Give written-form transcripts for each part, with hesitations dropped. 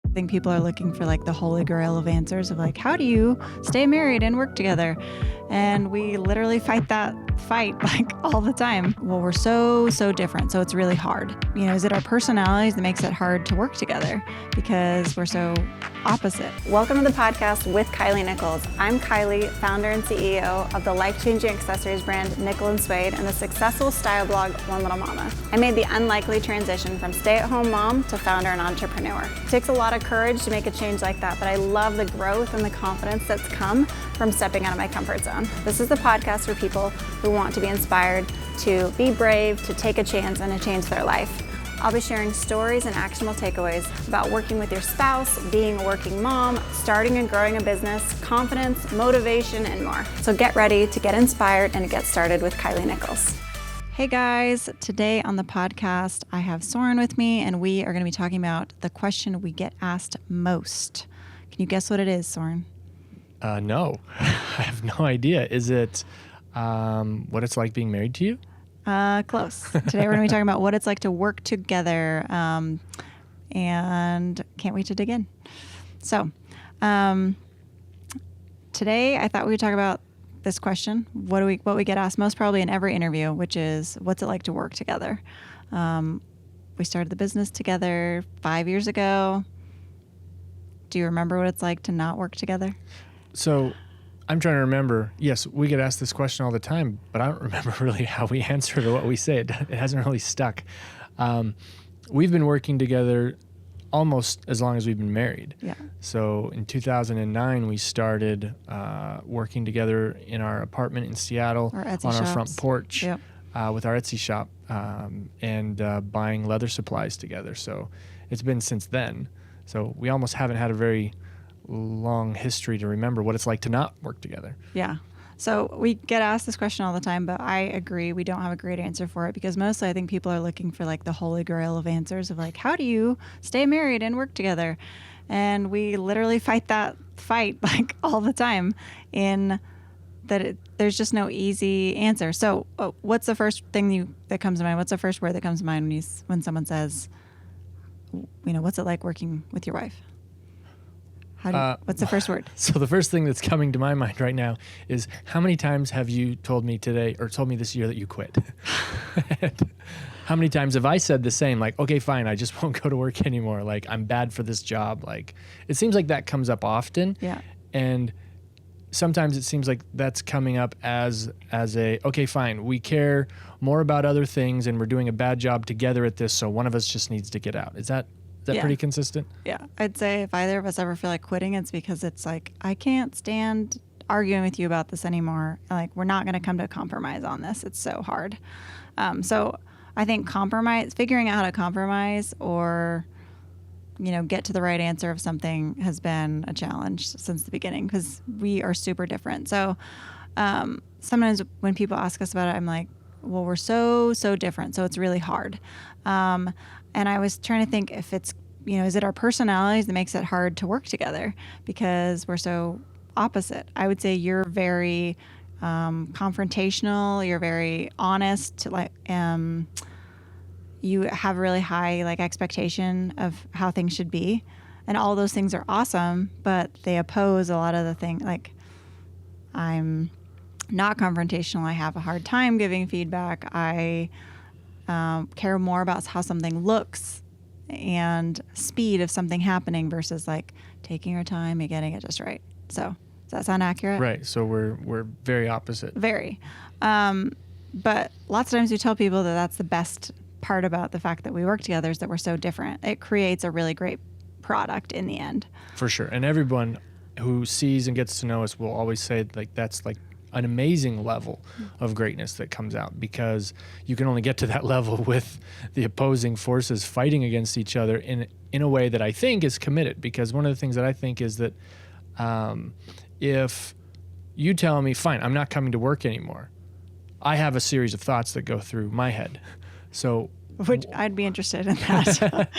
I think people are looking for like the holy grail of answers of like, how do you stay married and work together? And we literally fight that fight like all the time. Well, we're so different. So it's really hard. You know, is it our personalities that makes it hard to work together because we're so opposite? Welcome to the podcast with Kilee Nichols. I'm Kilee, founder and CEO of the life-changing accessories brand Nickel & Suede and the successful style blog One Little Mama. I made the unlikely transition from stay-at-home mom to founder and entrepreneur. It takes a lot of courage to make a change like that, but I love the growth and the confidence that's come from stepping out of my comfort zone. This is the podcast for people who want to be inspired to be brave, to take a chance, and to change their life. I'll be sharing stories and actionable takeaways about working with your spouse, being a working mom, starting and growing a business, confidence, motivation, and more. So get ready to get inspired and to get started with Kilee Nichols. Hey guys, today on the podcast, I have Soren with me, and we are going to be talking about the question we get asked most. Can you guess what it is, Soren? No, I have no idea. Is it what it's like being married to you? Close. Today we're going to be talking about what it's like to work together, and can't wait to dig in. So today I thought we would talk about this question, what we get asked most probably in every interview, which is, what's it like to work together? We started the business together 5 years ago. Do you remember what it's like to not work together? So I'm trying to remember. Yes, we get asked this question all the time, but I don't remember really how we answered or what we say. It hasn't really stuck. We've been working together almost as long as we've been married. Yeah. So in 2009, we started working together in our apartment in Seattle on our front porch. Yep. With our Etsy shop and buying leather supplies together. So it's been since then. So we almost haven't had a very long history to remember what it's like to not work together. Yeah. So we get asked this question all the time, but I agree we don't have a great answer for it because mostly I think people are looking for like the holy grail of answers of like, how do you stay married and work together? And we literally fight that fight like all the time in that there's just no easy answer. So what's the first thing that comes to mind? What's the first word that comes to mind when someone says, you know, what's it like working with your wife? What's the first word? So the first thing that's coming to my mind right now is, how many times have you told me today or told me this year that you quit? How many times have I said the same, like, okay, fine, I just won't go to work anymore. Like, I'm bad for this job. Like, it seems like that comes up often. Yeah. And sometimes it seems like that's coming up as a, okay, fine, we care more about other things and we're doing a bad job together at this, so one of us just needs to get out. Is that pretty consistent? Yeah. I'd say if either of us ever feel like quitting, it's because it's like, I can't stand arguing with you about this anymore. Like, we're not going to come to a compromise on this. It's so hard. So I think figuring out how to compromise or, you know, get to the right answer of something has been a challenge since the beginning because we are super different. So sometimes when people ask us about it, I'm like, well, we're so different. So it's really hard. And I was trying to think if it's, you know, is it our personalities that makes it hard to work together because we're so opposite? I would say you're very confrontational. You're very honest. Like, you have a really high like expectation of how things should be, and all those things are awesome, but they oppose a lot of the things. Like, I'm not confrontational. I have a hard time giving feedback. I care more about how something looks and speed of something happening versus like taking your time and getting it just right. So does that sound accurate? Right. So we're very opposite. Very. But lots of times we tell people that that's the best part about the fact that we work together is that we're so different. It creates a really great product in the end. For sure. And everyone who sees and gets to know us will always say like that's like an amazing level of greatness that comes out, because you can only get to that level with the opposing forces fighting against each other in a way that I think is committed. Because one of the things that I think is that if you tell me, fine, I'm not coming to work anymore, I have a series of thoughts that go through my head. So which I'd be interested in that.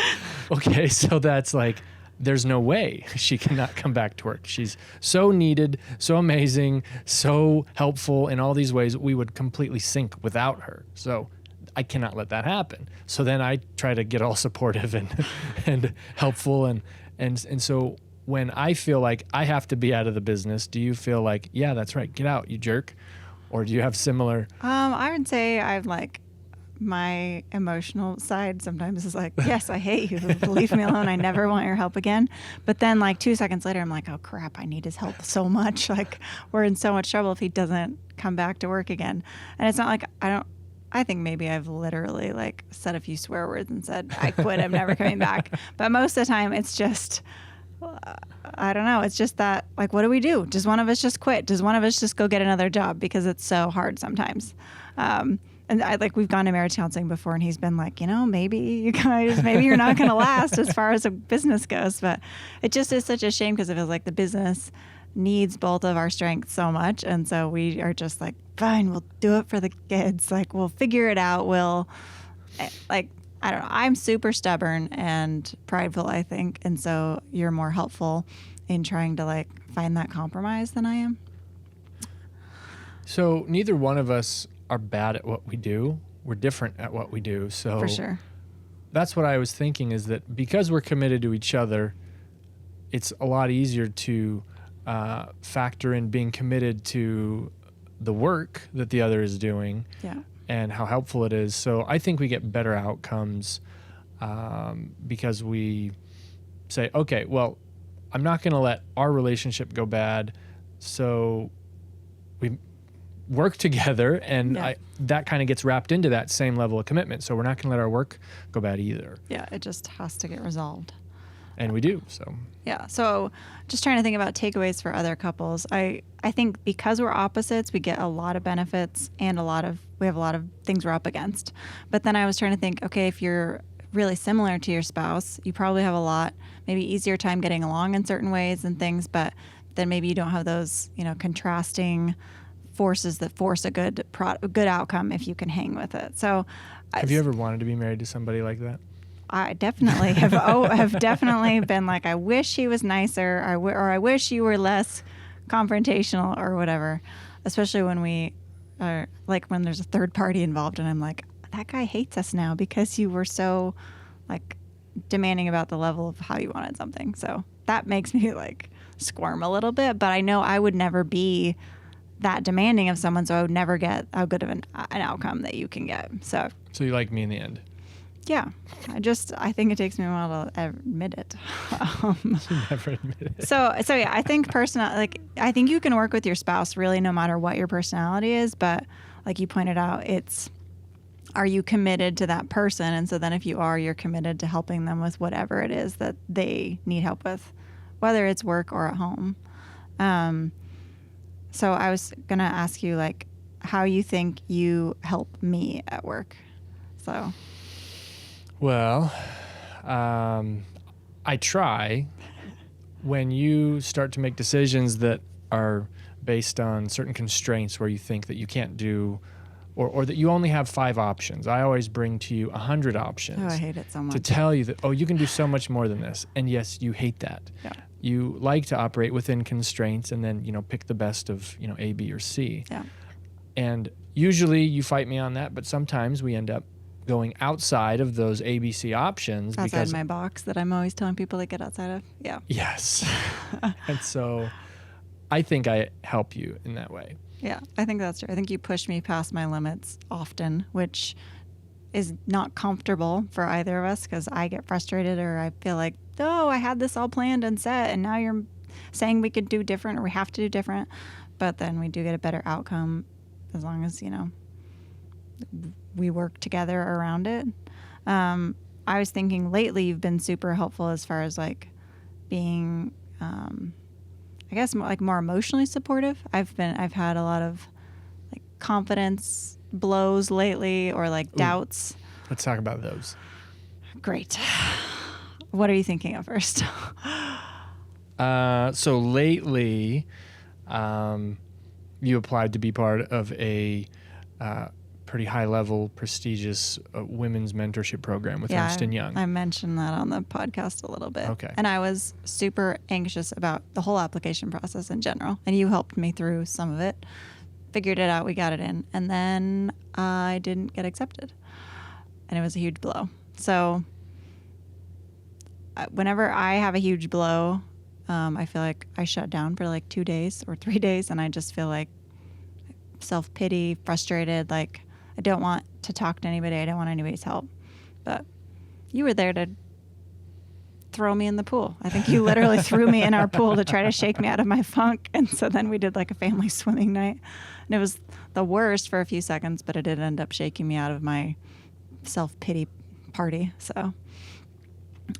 Okay, so that's like, there's no way she cannot come back to work. She's so needed, so amazing, so helpful in all these ways. We would completely sink without her. So I cannot let that happen. So then I try to get all supportive and helpful And so when I feel like I have to be out of the business, do you feel like, yeah, that's right, get out, you jerk? Or do you have similar? I would say I'm like, my emotional side sometimes is like, yes, I hate you. Leave me alone. I never want your help again. But then like 2 seconds later, I'm like, oh crap, I need his help so much. Like we're in so much trouble if he doesn't come back to work again. And it's not like I think maybe I've literally like said a few swear words and said, I quit, I'm never coming back. But most of the time it's just, I don't know. It's just that, like, what do we do? Does one of us just quit? Does one of us just go get another job? Because it's so hard sometimes. And we've gone to marriage counseling before, and he's been like, maybe you guys, maybe you're not going to last as far as a business goes. But it just is such a shame because it feels like the business needs both of our strengths so much. And so we are just like, fine, we'll do it for the kids. Like, we'll figure it out. I don't know. I'm super stubborn and prideful, I think. And so you're more helpful in trying to like find that compromise than I am. So neither one of us are bad at what we do. We're different at what we do. So For sure. That's what I was thinking, is that because we're committed to each other, it's a lot easier to factor in being committed to the work that the other is doing. Yeah. And how helpful it is. So I think we get better outcomes because we say, okay, well, I'm not going to let our relationship go bad. So we work together, and that kind of gets wrapped into that same level of commitment. So we're not going to let our work go bad either. Yeah, it just has to get resolved. And we do, so. Yeah, so just trying to think about takeaways for other couples. I think because we're opposites, we get a lot of benefits and we have a lot of things we're up against. But then I was trying to think, okay, if you're really similar to your spouse, you probably have a lot, maybe easier time getting along in certain ways and things, but then maybe you don't have those, contrasting forces that force a good outcome if you can hang with it. So have you ever wanted to be married to somebody like that? I definitely have definitely been like, I wish he was nicer, or I wish you were less confrontational or whatever, especially when we are like, when there's a third party involved and I'm like, that guy hates us now because you were so like demanding about the level of how you wanted something. So that makes me like squirm a little bit, but I know I would never be that demanding of someone, so I would never get how good of an outcome that you can get. So you like me in the end? Yeah, I think it takes me a while to admit it. You never admit it. So yeah, I think I think you can work with your spouse really no matter what your personality is, but like you pointed out, are you committed to that person? And so then if you are, you're committed to helping them with whatever it is that they need help with, whether it's work or at home. So I was going to ask you like how you think you help me at work. So... Well, I try. When you start to make decisions that are based on certain constraints where you think that you can't do, or that you only have 5 options, I always bring to you 100 options. Oh, I hate it so much. To tell you that, you can do so much more than this. And yes, you hate that. Yeah. You like to operate within constraints and then, pick the best of, A, B, or C. Yeah. And usually you fight me on that, but sometimes we end up going outside of those ABC options. Outside my box that I'm always telling people to get outside of. Yeah. Yes. And so I think I help you in that way. Yeah, I think that's true. I think you push me past my limits often, which is not comfortable for either of us because I get frustrated or I feel like, I had this all planned and set and now you're saying we could do different or we have to do different. But then we do get a better outcome as long as, we work together around it. I was thinking lately you've been super helpful as far as like being, I guess more emotionally supportive. I've had a lot of like confidence blows lately or like doubts. Let's talk about those. Great. What are you thinking of first? So lately, you applied to be part of a pretty high-level, prestigious women's mentorship program with Ernst & Young. I mentioned that on the podcast a little bit. Okay. And I was super anxious about the whole application process in general. And you helped me through some of it. Figured it out. We got it in. And then I didn't get accepted. And it was a huge blow. So whenever I have a huge blow, I feel like I shut down for like 2 days or 3 days, and I just feel like self-pity, frustrated, like I don't want to talk to anybody. I don't want anybody's help. But you were there to throw me in the pool. I think you literally threw me in our pool to try to shake me out of my funk. And so then we did like a family swimming night. And it was the worst for a few seconds, but it did end up shaking me out of my self-pity party. So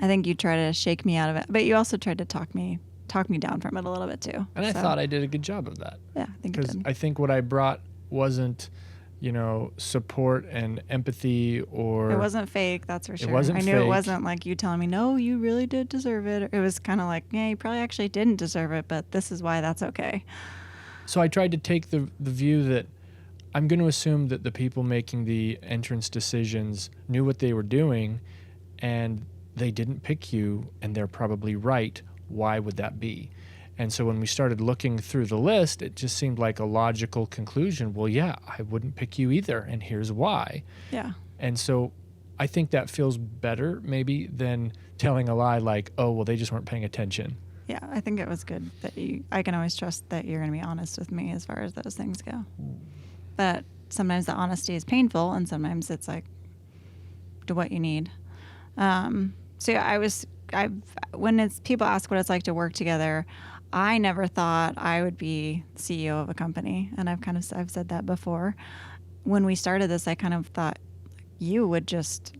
I think you tried to shake me out of it, but you also tried to talk me down from it a little bit too. And I thought I did a good job of that. Yeah, I think you Because did. I think what I brought wasn't, support and empathy, or It wasn't fake, that's for sure. wasn't I knew fake. it wasn't like you telling me, no, you really did deserve it. It was kind of like, yeah, you probably actually didn't deserve it, but this is why that's okay. So I tried to take the view that I'm going to assume that the people making the entrance decisions knew what they were doing, and they didn't pick you, and they're probably right. Why would that be? And so when we started looking through the list, it just seemed like a logical conclusion. Well, yeah, I wouldn't pick you either, and here's why. Yeah. And so I think that feels better maybe than telling a lie like, oh, well, they just weren't paying attention. Yeah, I think it was good that I can always trust that you're going to be honest with me as far as those things go. But sometimes the honesty is painful, and sometimes it's like, do what you need. So yeah, when people ask what it's like to work together, I never thought I would be CEO of a company, and I've said that before. When we started this, I kind of thought you would just.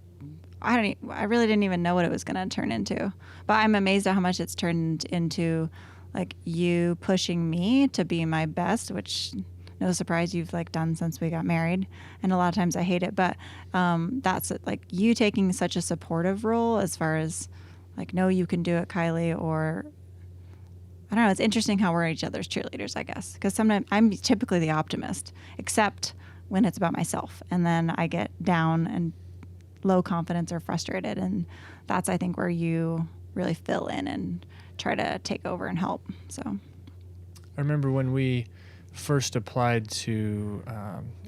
I really didn't even know what it was going to turn into, but I'm amazed at how much it's turned into, like you pushing me to be my best, which no surprise you've like done since we got married. And a lot of times I hate it, but that's like you taking such a supportive role as far as like, no, you can do it, Kilee, or I don't know. It's interesting how we're each other's cheerleaders, I guess, because sometimes I'm typically the optimist, except when it's about myself. And then I get down and low confidence or frustrated. And that's, I think, where you really fill in and try to take over and help. So I remember when we first applied to,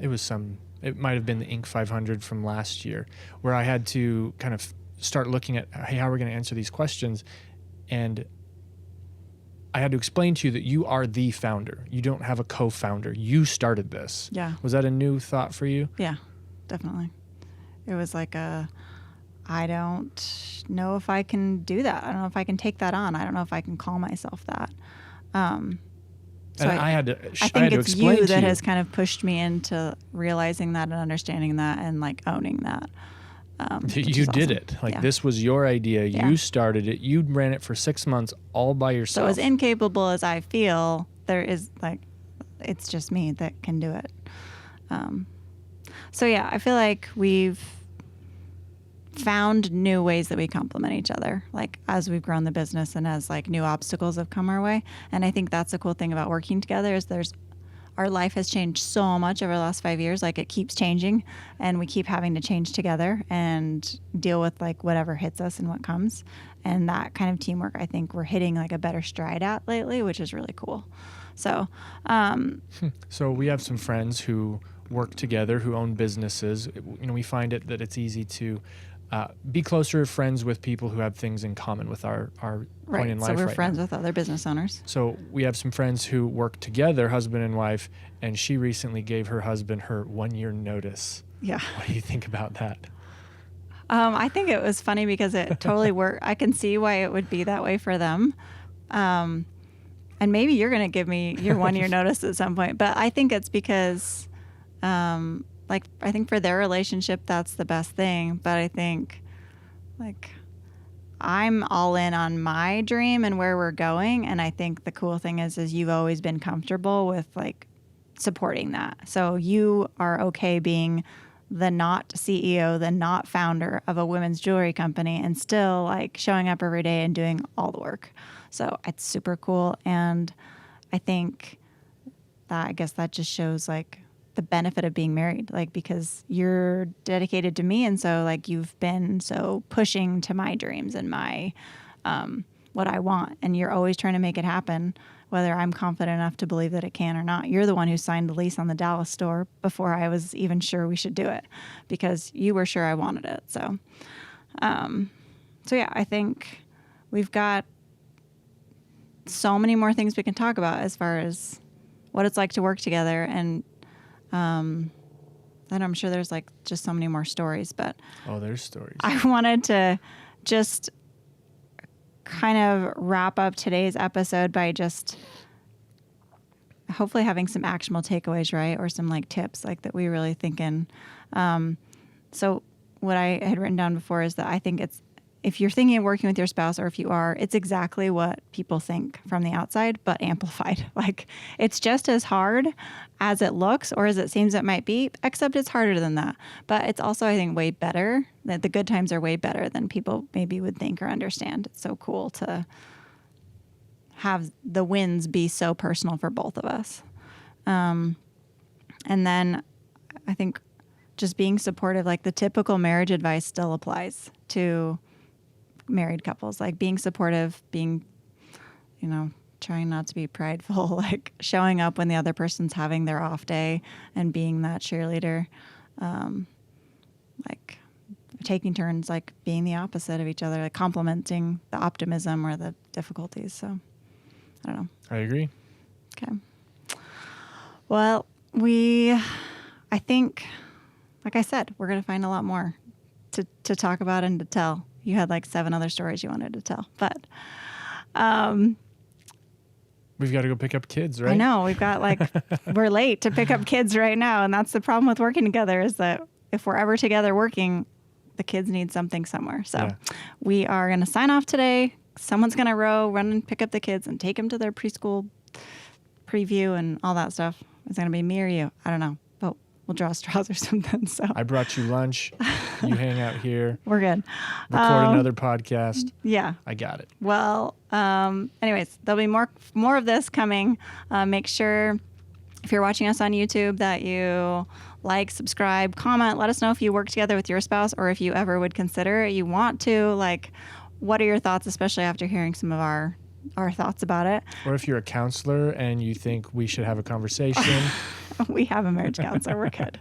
it might have been the Inc. 500 from last year, where I had to kind of start looking at, hey, how are we going to answer these questions? And I had to explain to you that you are the founder. You don't have a co-founder. You started this. Yeah. Was that a new thought for you? Yeah, definitely. It was like I don't know if I can do that. I don't know if I can take that on. I don't know if I can call myself that. So I had to I think it's explain you to that has kind of pushed me into realizing that and understanding that and like owning that. You did awesome. it. Like Yeah. this was your idea. Yeah. You started it. You ran it for 6 months all by yourself. So as incapable as I feel, there is like, it's just me that can do it. So yeah, I feel like we've found new ways that we complement each other, like as we've grown the business and as like new obstacles have come our way. And I think that's the cool thing about working together is our life has changed so much over the last 5 years. Like it keeps changing and we keep having to change together and deal with like whatever hits us and what comes. And that kind of teamwork, I think we're hitting like a better stride at lately, which is really cool. So, So we have some friends who work together, who own businesses. We find it that it's easy to be closer friends with people who have things in common with our point right. in life. So we're right friends now. with other business owners. So we have some friends who work together, husband and wife, and she recently gave her husband her 1 year notice. Yeah. What do you think about that? I think it was funny because it totally worked. I can see why it would be that way for them. And maybe you're going to give me your 1 year notice at some point, but I think it's because, I think for their relationship, that's the best thing. But I think like I'm all in on my dream and where we're going. And I think the cool thing is you've always been comfortable with like supporting that. So you are okay being the not CEO, the not founder of a women's jewelry company and still like showing up every day and doing all the work. So it's super cool. And I think that, I guess that just shows like the benefit of being married, like, because you're dedicated to me. And so like, you've been so pushing to my dreams and my, what I want. And you're always trying to make it happen, whether I'm confident enough to believe that it can or not. You're the one who signed the lease on the Dallas store before I was even sure we should do it because you were sure I wanted it. So, so yeah, I think we've got so many more things we can talk about as far as what it's like to work together. And I'm sure there's like just so many more stories, but there's stories. I wanted to just kind of wrap up today's episode by just hopefully having some actionable takeaways, right? Or some like tips like that we really thinking. So what I had written down before is that I think if you're thinking of working with your spouse, or if you are, it's exactly what people think from the outside, but amplified. Like, it's just as hard as it looks, or as it seems it might be, except it's harder than that. But it's also, I think, way better. That the good times are way better than people maybe would think or understand. It's so cool to have the wins be so personal for both of us. And then I think just being supportive, like the typical marriage advice still applies to married couples, like being supportive, being, trying not to be prideful, like showing up when the other person's having their off day and being that cheerleader, like taking turns, like being the opposite of each other, like complimenting the optimism or the difficulties. So I don't know. I agree. Okay. Well, I think, like I said, we're going to find a lot more to talk about and to tell. You had like 7 other stories you wanted to tell, but we've got to go pick up kids, right? I know. We've got we're late to pick up kids right now. And that's the problem with working together, is that if we're ever together working, the kids need something somewhere. So we are going to sign off today. Someone's going to run and pick up the kids and take them to their preschool preview and all that stuff. Is it going to be me or you? I don't know. But we'll draw straws or something. So I brought you lunch. You hang out here. We're good. Record another podcast. Yeah. I got it. Well, anyways, there'll be more of this coming. Make sure, if you're watching us on YouTube, that you like, subscribe, comment. Let us know if you work together with your spouse, or if you ever would consider it. You want to, what are your thoughts, especially after hearing some of our thoughts about it? Or if you're a counselor and you think we should have a conversation. We have a marriage counselor. We're good.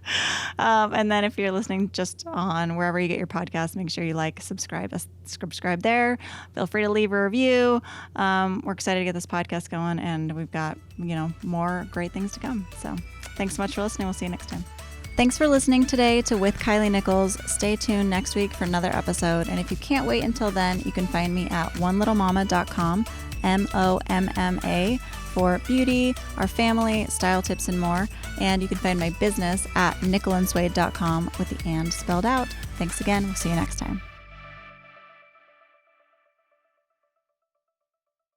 And then if you're listening just on wherever you get your podcast, make sure you subscribe there. Feel free to leave a review. We're excited to get this podcast going, and we've got, more great things to come. So thanks so much for listening. We'll see you next time. Thanks for listening today to With Kilee Nichols. Stay tuned next week for another episode. And if you can't wait until then, you can find me at onelittlemama.com, MOMMA, for beauty, our family, style tips, and more. And you can find my business at nicholandswade.com with the and spelled out. Thanks again. We'll see you next time.